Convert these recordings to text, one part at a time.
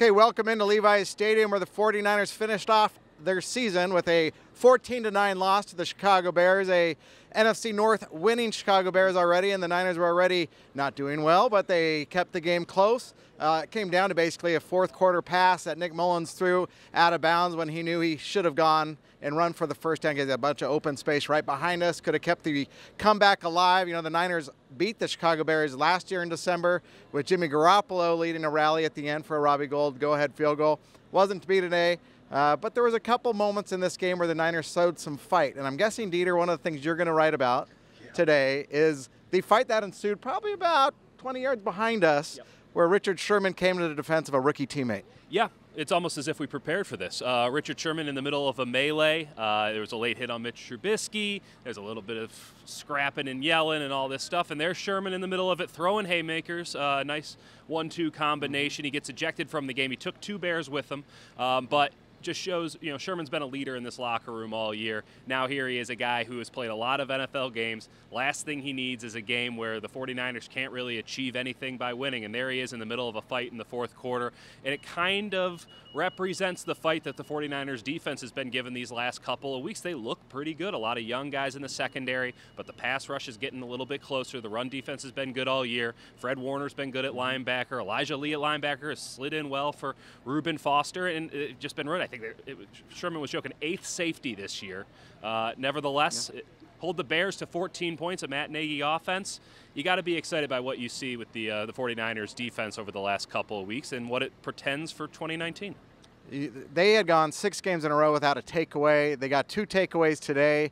Okay, welcome into Levi's Stadium where the 49ers finished off their season with a 14-9 loss to the Chicago Bears, a NFC North winning Chicago Bears already, and the Niners were already not doing well, but they kept the game close. It came down to basically a fourth quarter pass that Nick Mullins threw out of bounds when he knew he should have gone and run for the first down. He had a bunch of open space right behind us, could have kept the comeback alive. You know, the Niners beat the Chicago Bears last year in December with Jimmy Garoppolo leading a rally at the end for a Robbie Gould go-ahead field goal. Wasn't to be today. But there was a couple moments in this game where the Niners showed some fight. And I'm guessing, Dieter, one of the things you're going to write about today is the fight that ensued probably about 20 yards behind us, where Richard Sherman came to the defense of a rookie teammate. Yeah, it's almost as if we prepared for this. Richard Sherman in the middle of a melee. There was a late hit on Mitch Trubisky. There's a little bit of scrapping and yelling and all this stuff. And there's Sherman in the middle of it throwing haymakers. Nice 1-2 combination. He gets ejected from the game. He took 2 Bears with him, but just shows, you know, Sherman's been a leader in this locker room all year. Now here he is, a guy who has played a lot of NFL games. Last thing he needs is a game where the 49ers can't really achieve anything by winning, and there he is in the middle of a fight in the fourth quarter. And it kind of represents the fight that the 49ers defense has been given these last couple of weeks. They look pretty good. A lot of young guys in the secondary, but the pass rush is getting a little bit closer. The run defense has been good all year. Fred Warner's been good at linebacker. Elijah Lee at linebacker has slid in well for Reuben Foster, and it's just been right. I think Sherman was joking, 8th safety this year. Nevertheless, hold the Bears to 14 points, a Matt Nagy offense. You got to be excited by what you see with the 49ers defense over the last couple of weeks and what it portends for 2019. They had gone 6 games in a row without a takeaway. They got 2 takeaways today.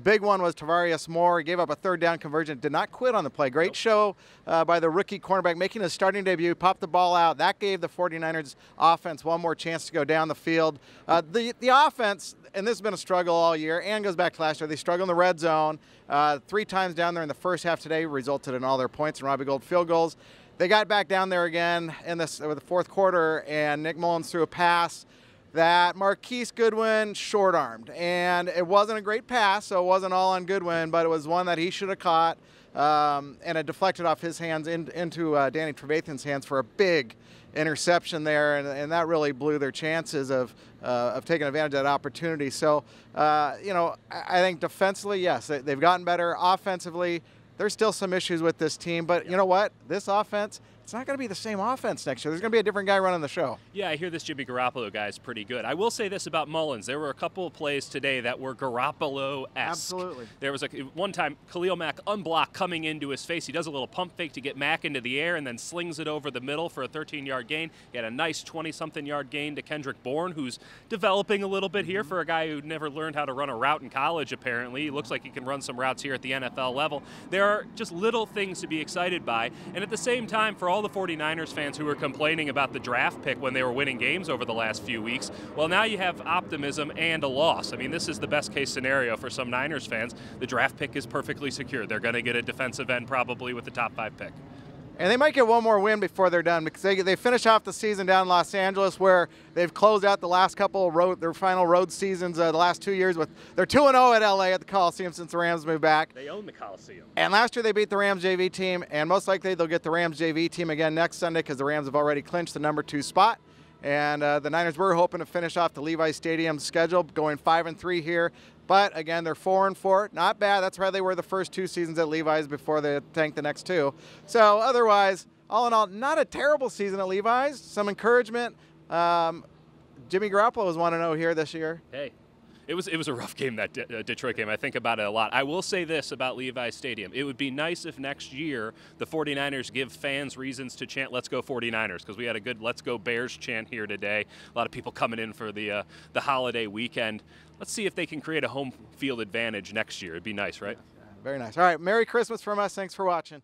Big one was Tavarius Moore. He gave up a third down conversion, did not quit on the play. Great show by the rookie cornerback, making his starting debut, popped the ball out. That gave the 49ers offense one more chance to go down the field. The offense, and this has been a struggle all year, and goes back to last year, they struggled in the red zone. 3 times down there in the first half today resulted in all their points and Robbie Gould field goals. They got back down there again in the fourth quarter, and Nick Mullins threw a pass that Marquise Goodwin short-armed. And it wasn't a great pass, so it wasn't all on Goodwin, but it was one that he should have caught, and it deflected off his hands into Danny Trevathan's hands for a big interception there, and that really blew their chances of taking advantage of that opportunity. So, you know, I think defensively, yes, they've gotten better. Offensively, there's still some issues with this team, but you know what? This offense, it's not going to be the same offense next year. There's going to be a different guy running the show. Yeah, I hear this Jimmy Garoppolo guy is pretty good. I will say this about Mullins. There were a couple of plays today that were Garoppolo-esque. Absolutely. There was one time Khalil Mack unblocked coming into his face. He does a little pump fake to get Mack into the air and then slings it over the middle for a 13-yard gain. He had a nice 20-something yard gain to Kendrick Bourne, who's developing a little bit here for a guy who never learned how to run a route in college, apparently. He looks like he can run some routes here at the NFL level. There are just little things to be excited by. And at the same time, for all the 49ers fans who were complaining about the draft pick when they were winning games over the last few weeks, well, now you have optimism and a loss. I mean, this is the best case scenario for some Niners fans. The draft pick is perfectly secure. They're going to get a defensive end probably with the top 5 pick. And they might get one more win before they're done, because they finish off the season down in Los Angeles, where they've closed out the last couple of their final road seasons the last 2 years with they're 2-0 at LA at the Coliseum since the Rams moved back. They own the Coliseum. And last year they beat the Rams JV team, and most likely they'll get the Rams JV team again next Sunday, because the Rams have already clinched the number 2 spot. And the Niners were hoping to finish off the Levi's Stadium schedule, going 5-3 here. But again, they're 4-4, not bad. That's why they were the first 2 seasons at Levi's before they tanked the next 2. So otherwise, all in all, not a terrible season at Levi's. Some encouragement. Jimmy Garoppolo was 1-0 here this year. Hey, it was a rough game, that Detroit game. I think about it a lot. I will say this about Levi's Stadium. It would be nice if next year the 49ers give fans reasons to chant "Let's go 49ers," because we had a good "Let's go Bears" chant here today. A lot of people coming in for the holiday weekend. Let's see if they can create a home field advantage next year. It'd be nice, right? Very nice. All right, Merry Christmas from us. Thanks for watching.